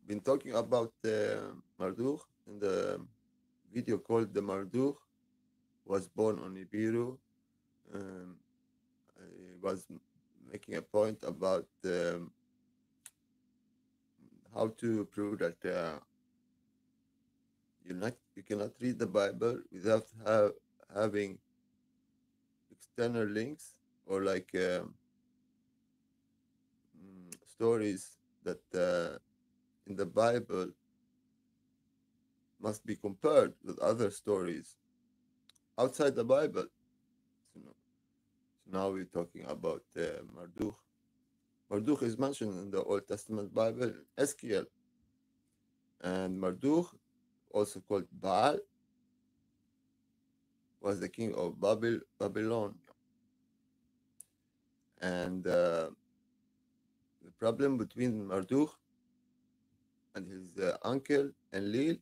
been talking about Marduk in the video called the Marduk was born on Nibiru. Um, I was making a point about how to prove that you cannot read the Bible without having external links or like stories that in the Bible must be compared with other stories outside the Bible. So, now we're talking about Marduk. Marduk is mentioned in the Old Testament Bible, Ezekiel, and Marduk, also called Baal, was the king of Babylon. And the problem between Marduk and his uncle Enlil,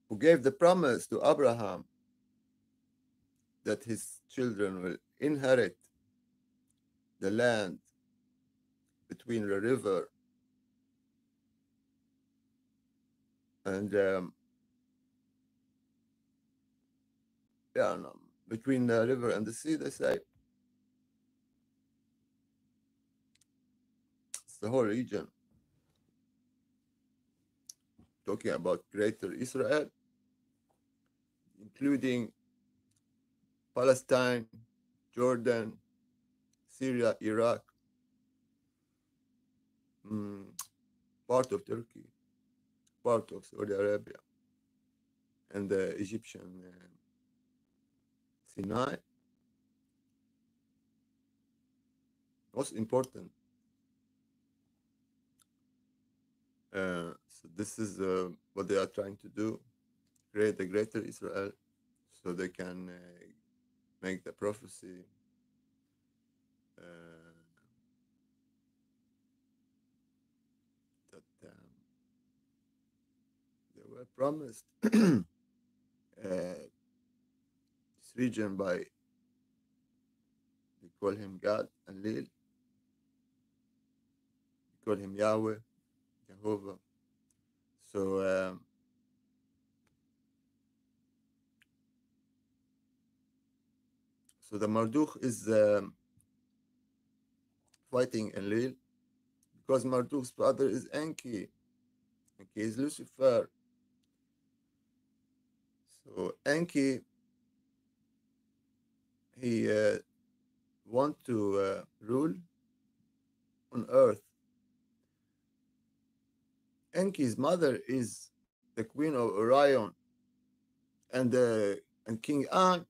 who gave the promise to Abraham that his children will inherit the land between the river and no, between the river and the sea, they say. It's the whole region. Talking about Greater Israel, including Palestine, Jordan, Syria, Iraq, mm, part of Turkey, part of Saudi Arabia, and the Egyptian Sinai. Most important. So this is what they are trying to do: create a greater Israel, so they can make the prophecy that they were promised this region by, they call him God, Enlil, they call him Yahweh, Jehovah. So so the Marduk is fighting Enlil because Marduk's father is Enki. Enki is Lucifer. So Enki, he want to rule on earth. Enki's mother is the queen of Orion, and King An,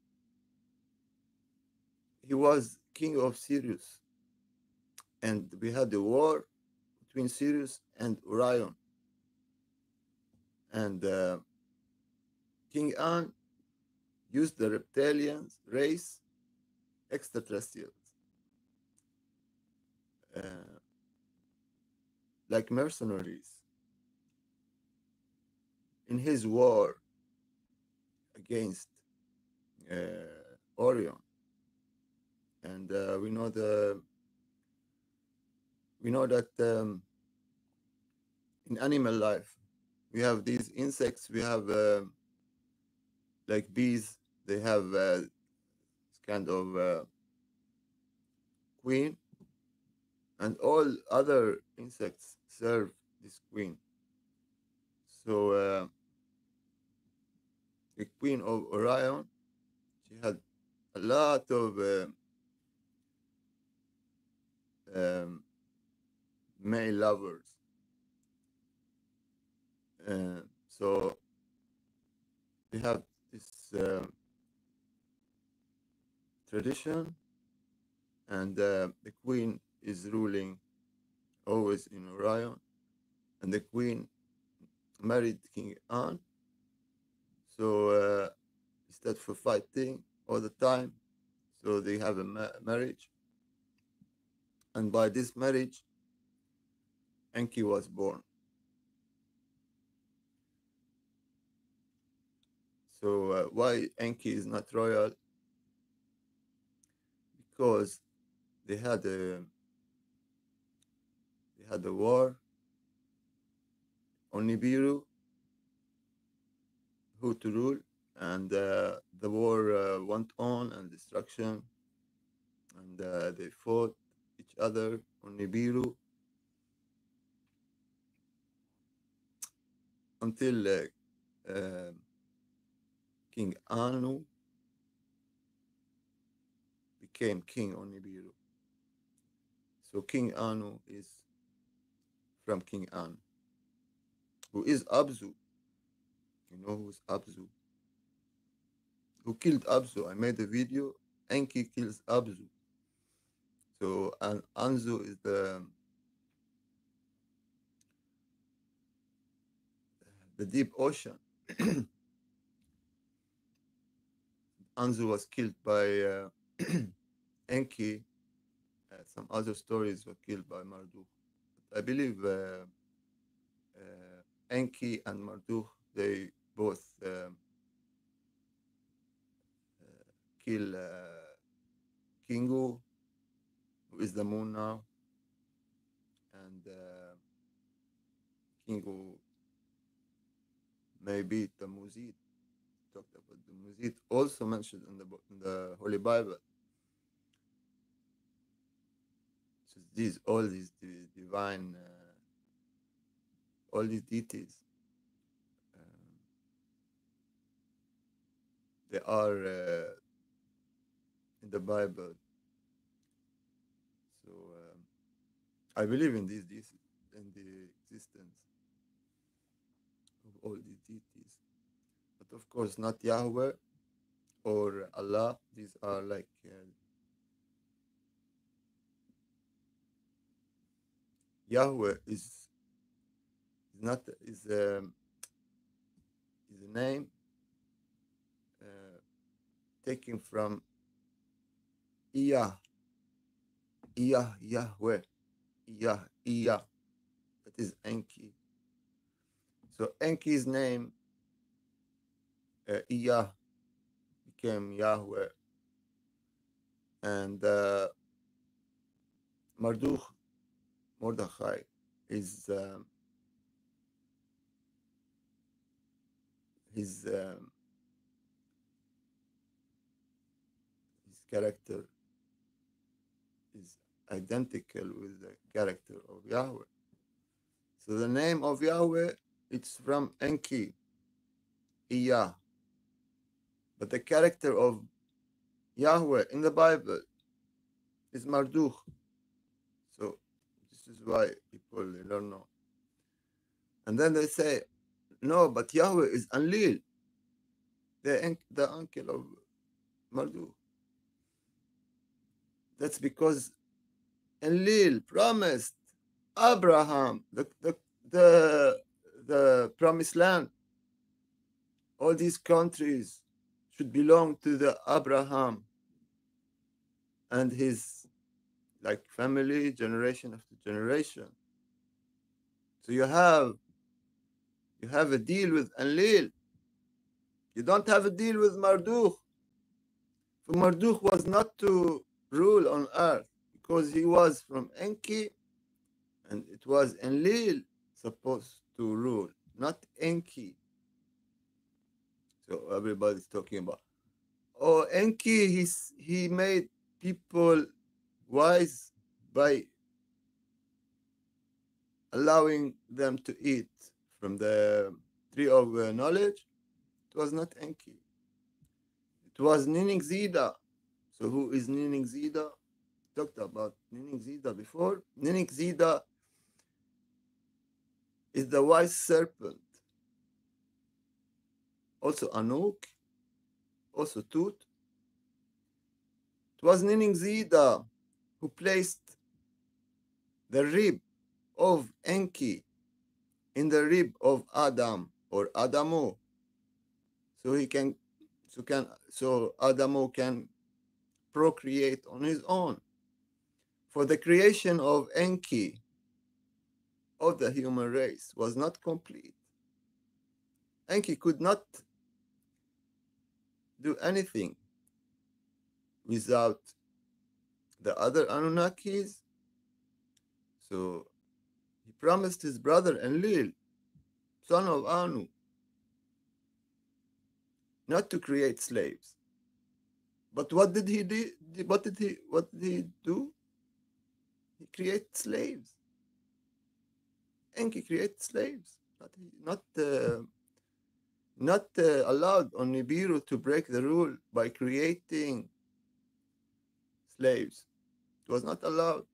he was king of Sirius, and we had a war between Sirius and Orion, and King An used the reptilians race, extraterrestrials, like mercenaries in his war against Orion. And we know that in animal life we have these insects. We have like bees. They have kind of queen, and all other insects serve this queen. So the queen of Orion, she had a lot of male lovers. So we have this tradition, and the queen is ruling always in Orion, and the queen married King An. So instead for fighting all the time, so they have a marriage, and by this marriage, Enki was born. So why Enki is not royal? Because they had They had a war on Nibiru, who to rule, and the war went on and destruction, and they fought each other on Nibiru until King Anu became king on Nibiru. So King Anu is from King Anu, who is Abzu. You know who's Abzu? Who killed Abzu? I made a video. Enki kills Abzu. So and Anzu is the deep ocean. Anzu was killed by Enki. Some other stories were killed by Marduk. But I believe Enki and Marduk, they both kill Kingu, who is the moon now, and Kingu may beat the Muzid. Talked about the Muzid, also mentioned in the Holy Bible. So all these divine, all these deities, they are in the Bible. So I believe in these deities, in the existence of all these deities, but of course not Yahweh or Allah. These are like Yahweh is not is a name taken from Iyah, Yahweh, Iyah. That is Enki. So Enki's name, Iyah, became Yahweh, and Mordechai is his character is identical with the character of Yahweh. So the name of Yahweh, it's from Enki, Iyah. But the character of Yahweh in the Bible is Marduk. So this is why people they don't know. And then they say, no, but Yahweh is Enlil, the uncle of Marduk. That's because Enlil promised Abraham the promised land. All these countries should belong to the Abraham and his like family, generation after generation. So you have a deal with Enlil. You don't have a deal with Marduk. For Marduk was not to rule on earth because he was from Enki, and it was Enlil supposed to rule, not Enki. So everybody's talking about, oh, Enki, he made people wise by allowing them to eat from the tree of knowledge. It was not Enki. It was Nining Zida. So who is Nining Zida? Talked about Nining Zida before. Nining Zida is the wise serpent. Also Anuk, also Tut. It was Nining Zida who placed the rib of Enki in the rib of Adam or Adamo, so Adamo can procreate on his own. For the creation of Enki of the human race was not complete. Enki could not do anything without the other Anunnakis. So promised his brother Enlil, son of Anu, not to create slaves. But what did he do? What did he do? He created slaves. Enki created slaves. Not allowed on Nibiru to break the rule by creating slaves. It was not allowed.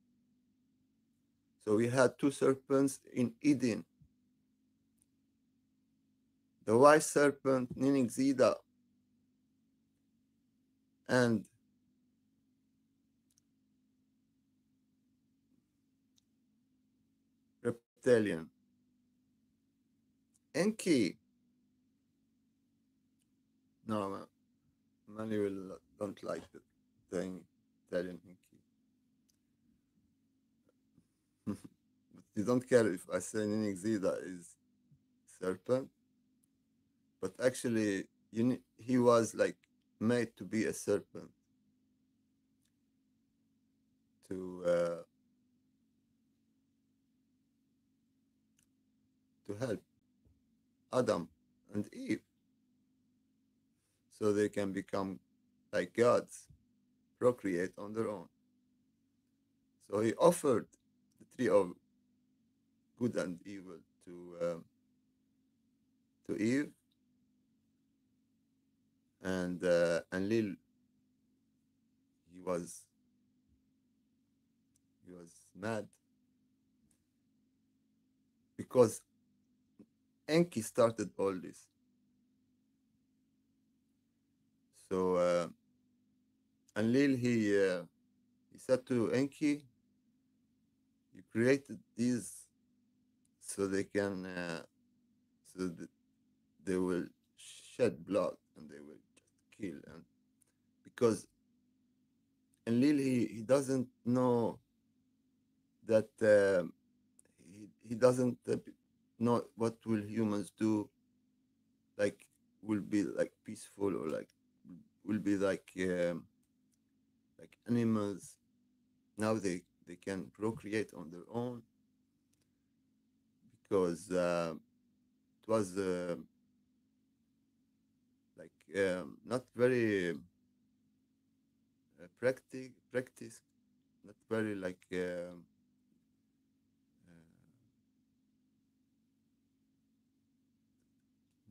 So we had two serpents in Eden. The white serpent, Ninigzida, and reptilian. Enki. No, many don't like the Italian Enki. But you don't care if I say Ninigzida is serpent, but actually he was like made to be a serpent to help Adam and Eve so they can become like gods, procreate on their own. So he offered the tree of good and evil to Eve, and Lil he was mad because Enki started all this. So Enlil he said to Enki, "You created these so they can so that they will shed blood and they will just kill, and because Enlil he doesn't know that he doesn't know what will humans do, like will be like peaceful or like will be like animals. Now they can procreate on their own because it was not very practice, not very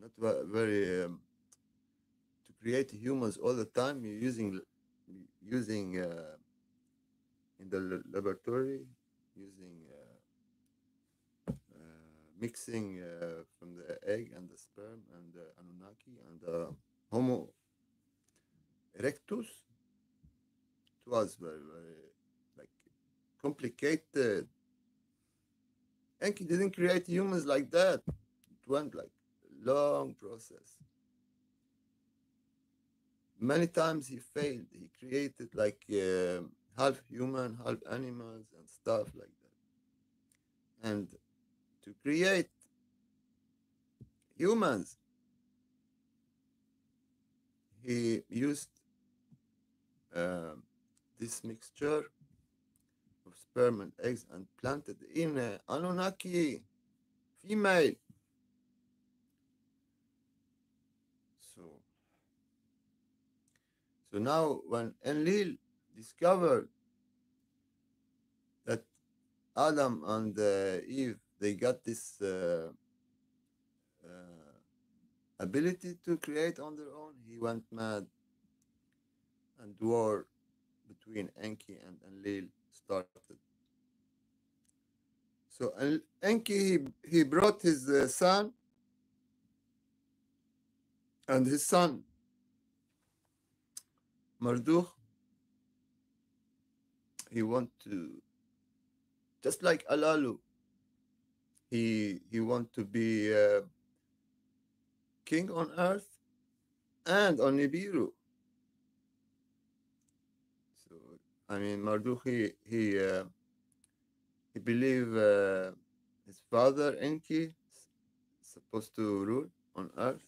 not very to create humans all the time. You're using in the laboratory, using mixing from the egg and the sperm and the Anunnaki and the Homo erectus. It was very, very like complicated. Enki didn't create humans like that. It went like a long process. Many times he failed. He created like half human, half animals and stuff like that. And to create humans, he used this mixture of sperm and eggs and planted in Anunnaki female. So now when Enlil discovered that Adam and Eve, they got this ability to create on their own, he went mad, and war between Enki and Enlil started. So Enki he brought his son, and his son Marduk, he want to, just like Alalu, he want to be king on earth and on Nibiru. So I mean, Marduk he believe his father Enki is supposed to rule on earth.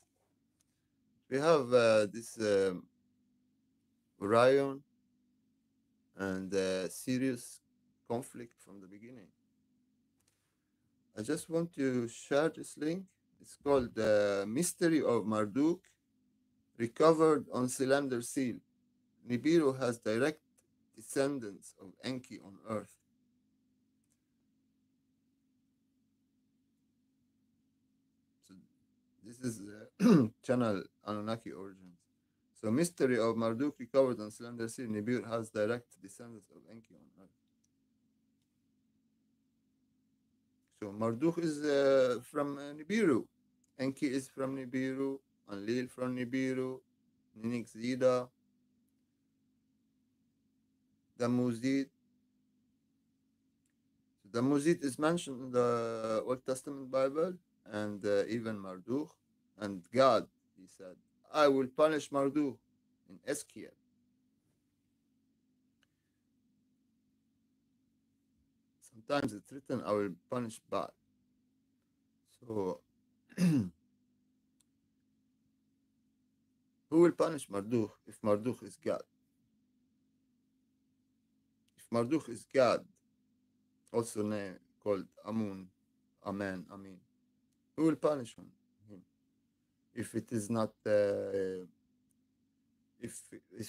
We have this Orion and serious conflict from the beginning. I just want to share this link. It's called The Mystery of Marduk, recovered on cylinder seal. Nibiru has direct descendants of Enki on Earth. So this is channel Anunnaki origins. So mystery of Marduk recovered on cylinder seal. Nibiru has direct descendants of Enki on Earth. So Marduk is from Nibiru. Enki is from Nibiru. Enlil from Nibiru. Ninix Zida. Damuzid. The Muzid is mentioned in the Old Testament Bible, and even Marduk. And God, he said, I will punish Marduk in Ezekiel. Sometimes it's written, I will punish Baal. So, who will punish Marduk if Marduk is God? If Marduk is God, also called Amun, Amen, who will punish him? If it is not if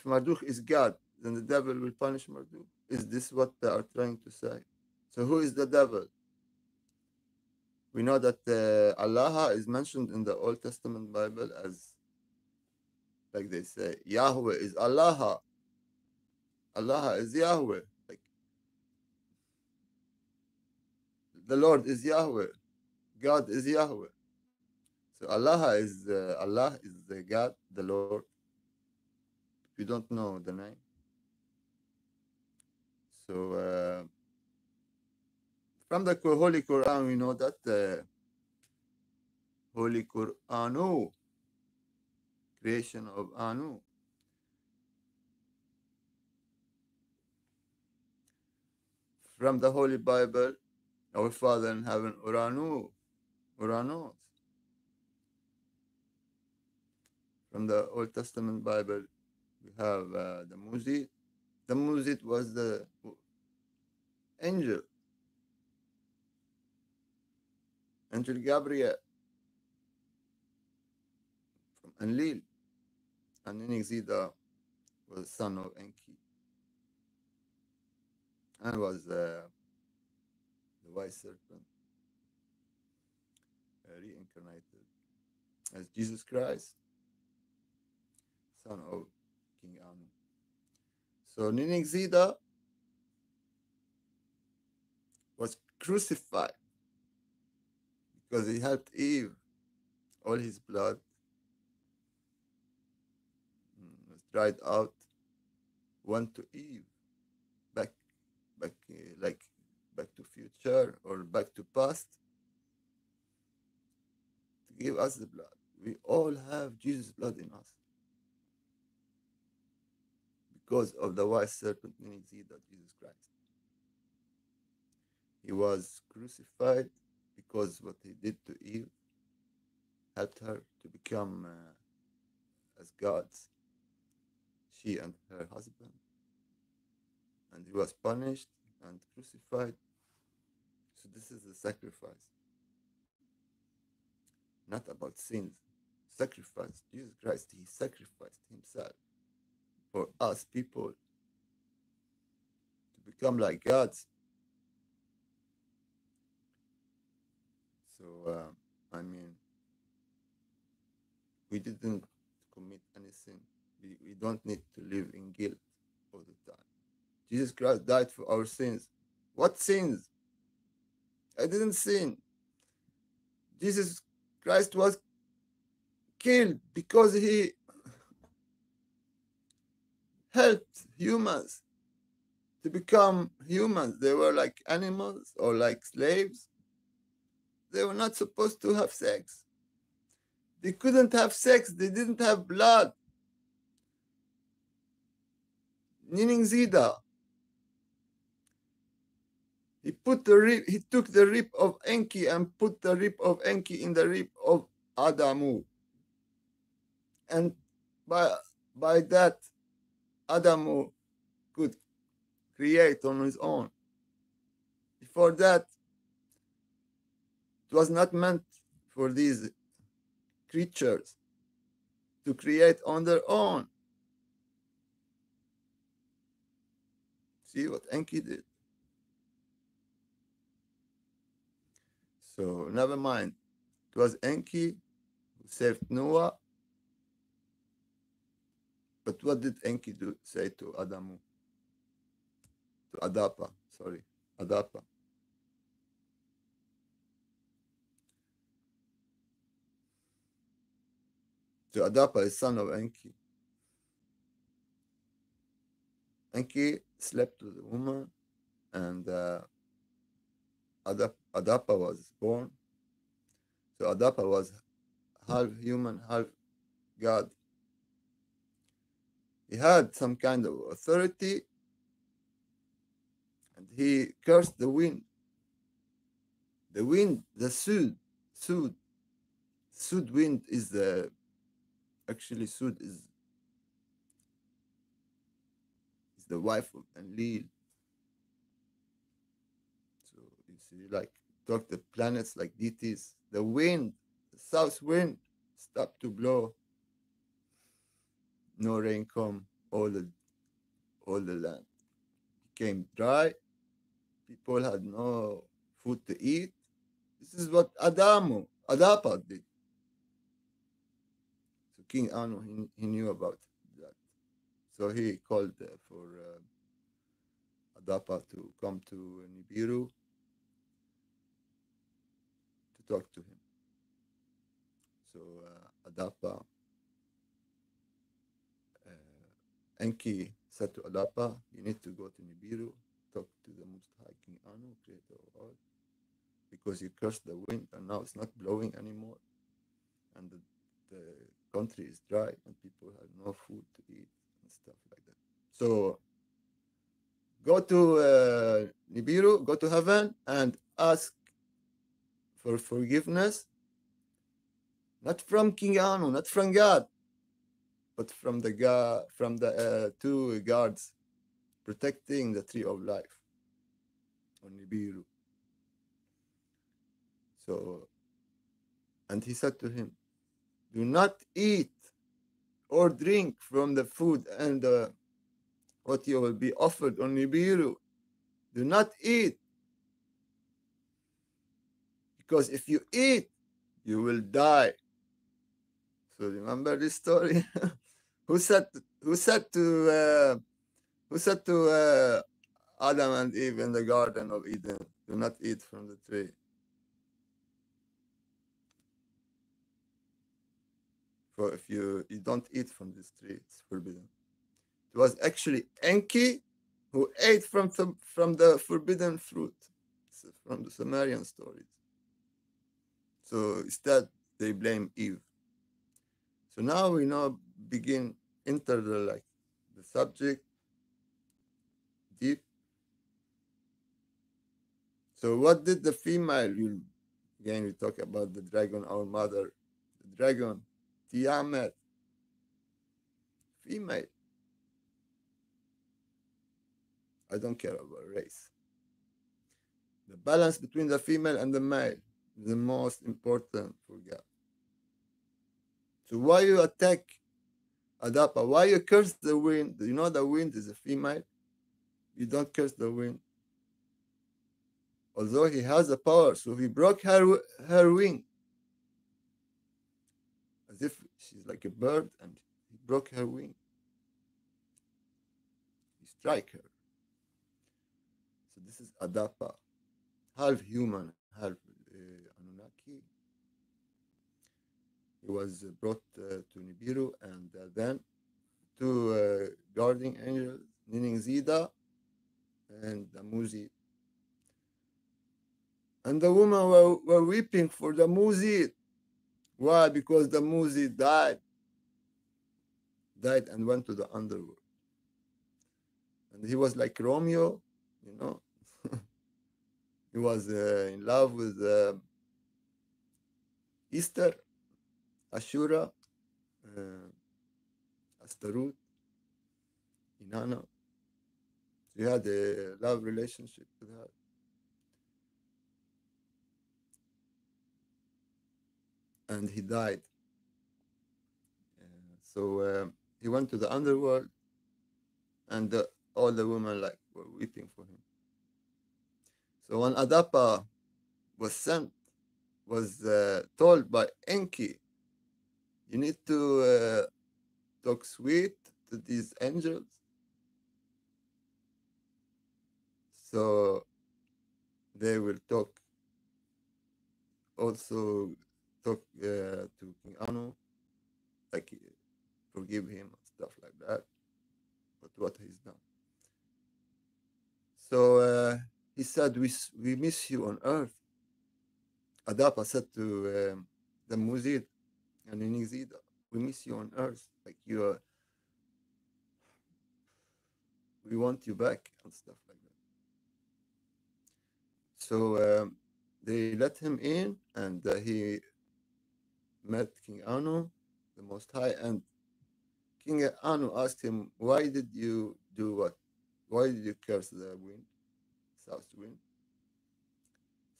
Marduk is God, then the devil will punish Marduk. Is this what they are trying to say? So who is the devil? We know that Allah is mentioned in the Old Testament Bible as, like they say, Yahweh is Allah. Allah is Yahweh. Like the Lord is Yahweh. God is Yahweh. So Allah is the God, the Lord. If you don't know the name. So from the Holy Quran, we know that Holy Quranu, creation of Anu. From the Holy Bible, our Father in heaven, Uranus. From the Old Testament Bible, we have the Muzid. The Muzid was the angel, Angel Gabriel from Enlil. And Ninixida was son of Enki and was the white serpent reincarnated as Jesus Christ, son of King Anu. So Ninixida was crucified because he helped Eve. All his blood was dried out, went to Eve, back, like back to future or back to past, to give us the blood. We all have Jesus' blood in us because of the white serpent Ninixida, Jesus Christ. He was crucified because what he did to Eve helped her to become as gods, she and her husband. And he was punished and crucified. So this is the sacrifice. Not about sins. Sacrifice. Jesus Christ, he sacrificed himself for us people to become like gods. So, we didn't commit any sin. We don't need to live in guilt all the time. Jesus Christ died for our sins. What sins? I didn't sin. Jesus Christ was killed because he helped humans to become humans. They were like animals or like slaves. They were not supposed to have sex. They couldn't have sex. They didn't have blood. Niningzida. He took the rib of Enki and put the rib of Enki in the rib of Adamu. And by that, Adamu could create on his own. Before that, It was not meant for these creatures to create on their own. See what Enki did. So never mind. It was Enki who saved Noah. But what did Enki say to Adamu? To Adapa, sorry. Adapa. To Adapa is son of Enki. Enki slept with a woman, and Adapa was born. So Adapa was half human, half God. He had some kind of authority, and he cursed the wind. The wind, the Sud wind is actually Sud is the wife of Enlil. So you see, like talk the planets like deities. The wind, the south wind, stopped to blow. No rain come. All the land became dry. People had no food to eat. This is what Adapa did. So King Anu, he knew about that. So he called for Adapa to come to Nibiru to talk to him. So Adapa, Enki said to Adapa, you need to go to Nibiru, talk to the Most High King Anu, creator of all, because you cursed the wind and now it's not blowing anymore. And the country is dry and people have no food to eat and stuff like that. So go to Nibiru, go to heaven and ask for forgiveness, not from King Anu, not from God, but from the two guards protecting the tree of life on Nibiru. So, and he said to him, do not eat or drink from the food and what you will be offered on Nibiru. Do not eat. Because if you eat, you will die. So remember this story? who said to Adam and Eve in the Garden of Eden, do not eat from the tree? For if you don't eat from this tree, it's forbidden. It was actually Enki who ate from the forbidden fruit, from the Sumerian stories. So instead, they blame Eve. So now we enter the subject deep. So what did the female? Again, we talk about the dragon, our mother, the dragon, Tiamat, female. I don't care about race. The balance between the female and the male is the most important for God. So why you attack Adapa? Why you curse the wind? You know the wind is a female. You don't curse the wind. Although he has the power, so he broke her wing. As if she's like a bird and he broke her wing. He strike her. So this is Adapa, half human, half Anunnaki. He was brought to Nibiru, and then two guardian angels, Niningzida and the Muzi. And the women were weeping for the Muzi. Why? Because the Muzi died and went to the underworld. And he was like Romeo, you know. He was in love with Easter, Ashura, Astaroth, Inanna. He had a love relationship with her. and he died. So he went to the underworld, and all the women like were weeping for him. So when Adapa was sent, was told by Enki, you need to talk sweet to these angels. So they will also talk to King Anu, like forgive him and stuff like that. But what he's done. So he said, we miss you on earth. Adapa said to the Muzid and Inizida, we miss you on earth. Like we want you back and stuff like that. So they let him in, and he met King Anu, the Most High, and King Anu asked him, why did you do what? Why did you curse the wind, south wind,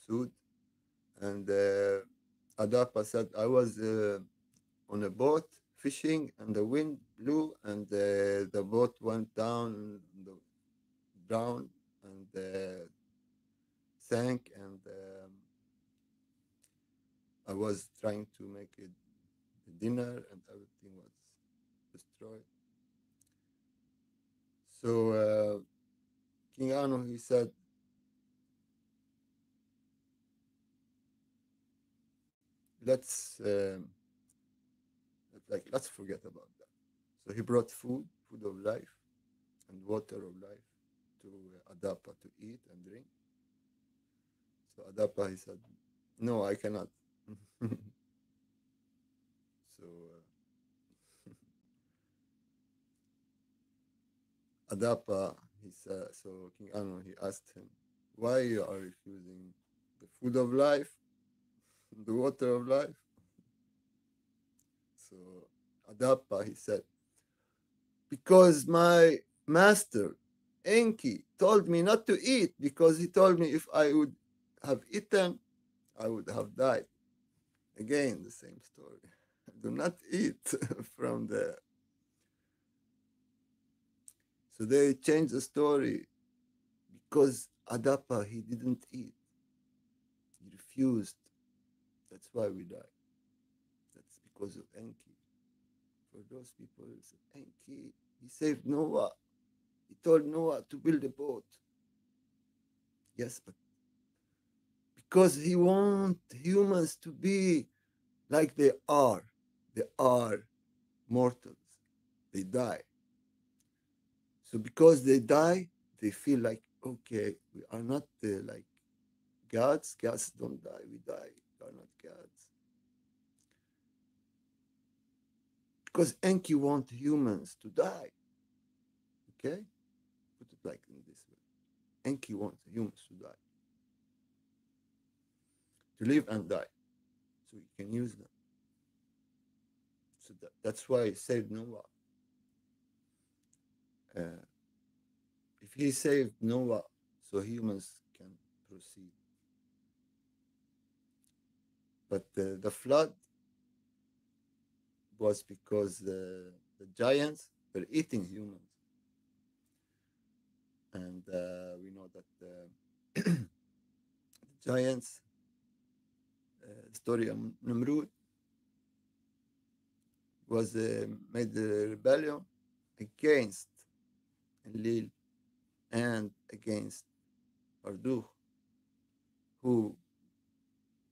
Sud? And Adapa said, I was on a boat fishing, and the wind blew, and the boat went down, drowned, and sank, and I was trying to make it dinner, and everything was destroyed. So King Anu, he said, let's let's forget about that. So he brought food of life, and water of life to Adapa to eat and drink. So Adapa, he said, no, I cannot. So Adapa, he said, so King Anu, he asked him, why you are refusing the food of life, the water of life? So Adapa, he said, because my master, Enki, told me not to eat, because he told me if I would have eaten, I would have died. Again, the same story. Do not eat from the... So they changed the story because Adapa, he didn't eat. He refused. That's why we died. That's because of Enki. For those people, Enki, he saved Noah. He told Noah to build a boat. Yes, but because he wants humans to be like they are. They are mortals. They die. So because they die, they feel like, okay, we are not like gods. Gods don't die. We die. We are not gods. Because Enki wants humans to die. Okay? Put it like in this way. Enki wants humans to die. To live and die. So he can use them. So that's why he saved Noah. If he saved Noah, so humans can proceed. But the flood was because the giants were eating humans. And we know that the giants, the story of Nimrud, was made the rebellion against Enlil and against Marduk, who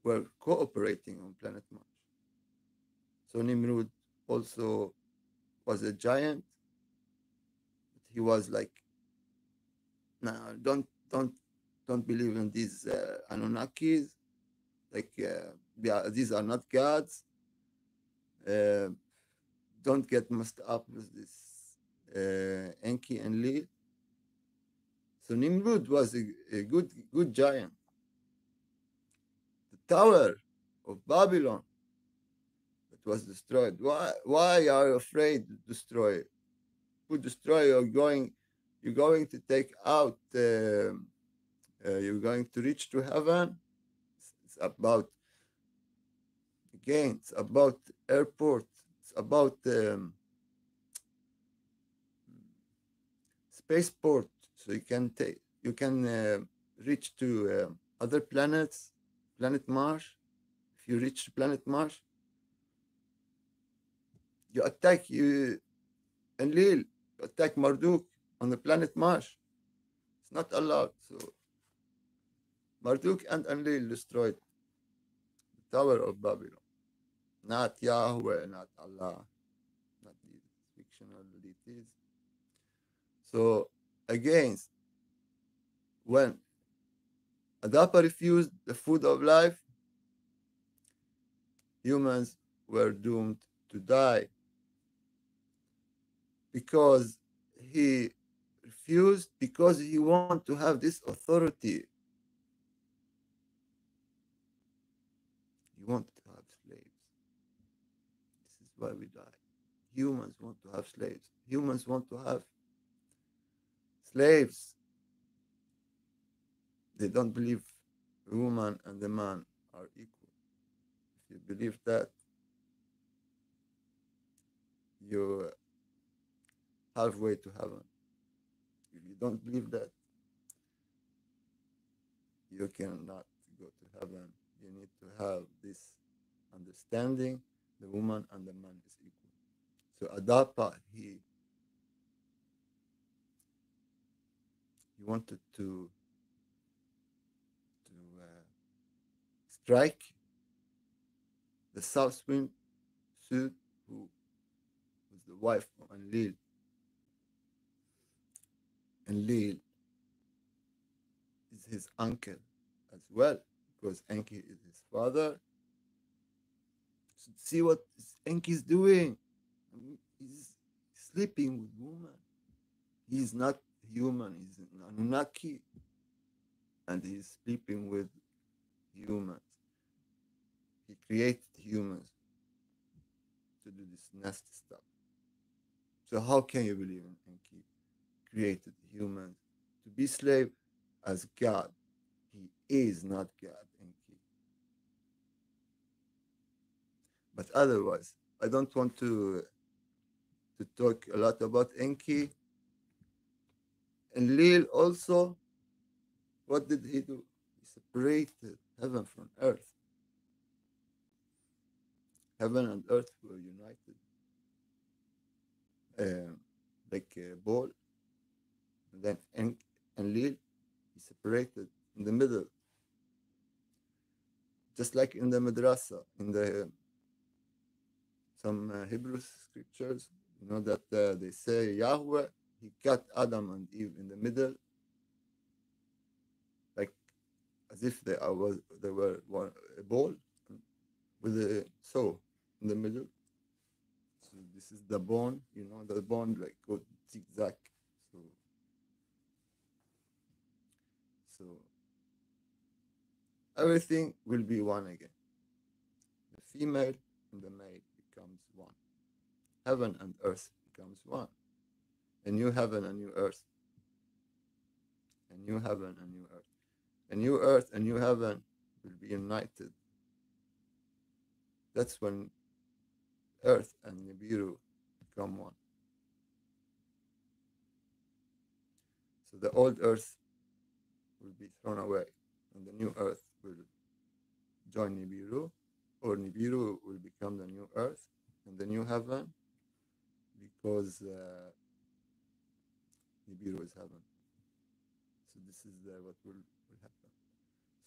were cooperating on planet Mars. So Nimrud also was a giant. But he was like, no, don't believe in these Anunnakis. Like, these are not gods. Don't get messed up with this Enki and Lil. So Nimrud was a good giant. The Tower of Babylon that was destroyed. Why are you afraid to destroy it? Who destroy? You're going to take out. You're going to reach to heaven. It's about Again, it's about airport. It's about spaceport. So you can reach to other planets, planet Mars. If you reach planet Mars, you attack Enlil, you attack Marduk on the planet Mars. It's not allowed. So Marduk and Enlil destroyed the Tower of Babylon. Not Yahweh, not Allah, not these fictional deities. So again, when Adapa refused the food of life, humans were doomed to die because he refused, because he wanted to have this authority. He wanted to have slaves. This is why we die. Humans want to have slaves. Humans want to have slaves. They don't believe the woman and the man are equal. If you believe that, you're halfway to heaven. If you don't believe that, you cannot go to heaven. You need to have this understanding: the woman and the man is equal. So Adapa, he wanted to strike the south wind, Sud, who was the wife of Enlil. Enlil is his uncle as well, because Enki is his father. So see what Enki is doing. He's sleeping with women. He's not human. He's an Anunnaki, and he's sleeping with humans. He created humans to do this nasty stuff. So how can you believe in Enki created humans to be slave as God? He is not God, Enki. But otherwise, I don't want to talk a lot about Enki. Enlil also, what did he do? He separated heaven from earth. Heaven and earth were united, like a ball. And then Enlil, he separated in the middle, just like in the madrasa, in the some Hebrew scriptures, you know that they say Yahweh, he cut Adam and Eve in the middle, like as if they were a ball with a saw in the middle. So this is the bone, you know, the bone like go zigzag. So everything will be one again. The female and the male becomes one. Heaven and earth becomes one. A new heaven, a new earth. A new heaven, a new earth. A new earth, a new heaven will be united. That's when earth and Nibiru become one. So the old earth will be thrown away, and the new earth will join Nibiru, or Nibiru will become the new earth and the new heaven, because Nibiru is heaven. So this is what will happen.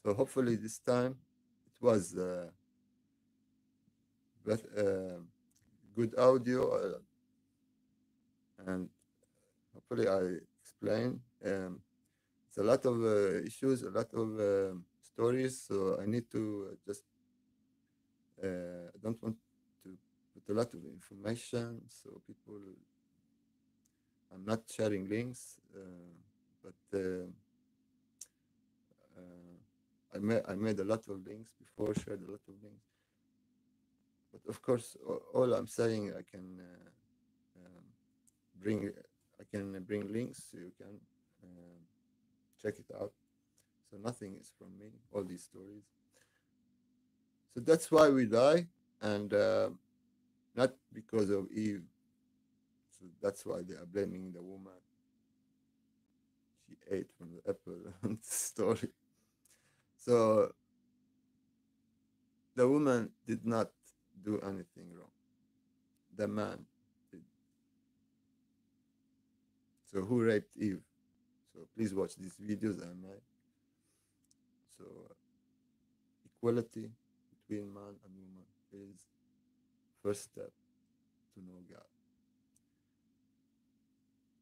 So hopefully this time it was good audio, and hopefully I explain. It's a lot of issues, a lot of stories, so I need to just I don't want to put a lot of information, so people, I'm not sharing links, but I made a lot of links before, shared a lot of links. But of course, all I'm saying, I can bring links so you can check it out. So nothing is from me, all these stories. So that's why we die. and not because of Eve. So that's why they are blaming the woman. She ate from the apple story. So the woman did not do anything wrong. The man did. So who raped Eve? So please watch these videos I made. So equality between man and woman is first step to know God.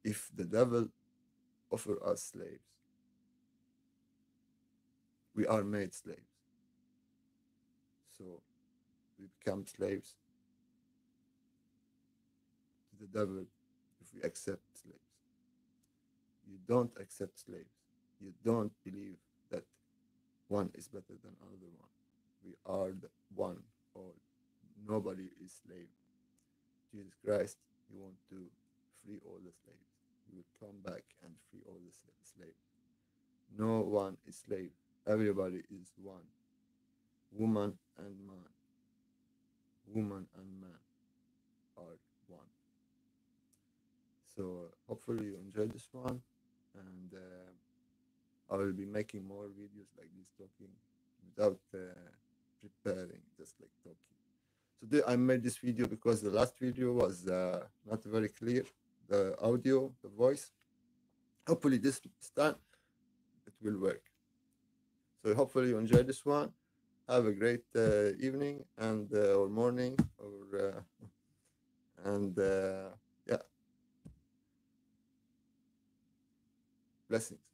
If the devil offer us slaves, we are made slaves. So we become slaves to the devil if we accept slaves. You don't accept slaves. You don't believe that one is better than another one. We are the one all. Nobody is slave. Jesus Christ, He wants to free all the slaves. He will come back and free all the slaves. No one is slave. Everybody is one. Woman and man. Woman and man are one. So hopefully you enjoyed this one, and I will be making more videos like this, talking without preparing, just like talking. Today I made this video because the last video was not very clear, the audio, the voice. Hopefully this time it will work. So hopefully you enjoyed this one. Have a great evening and or morning or and yeah, blessings.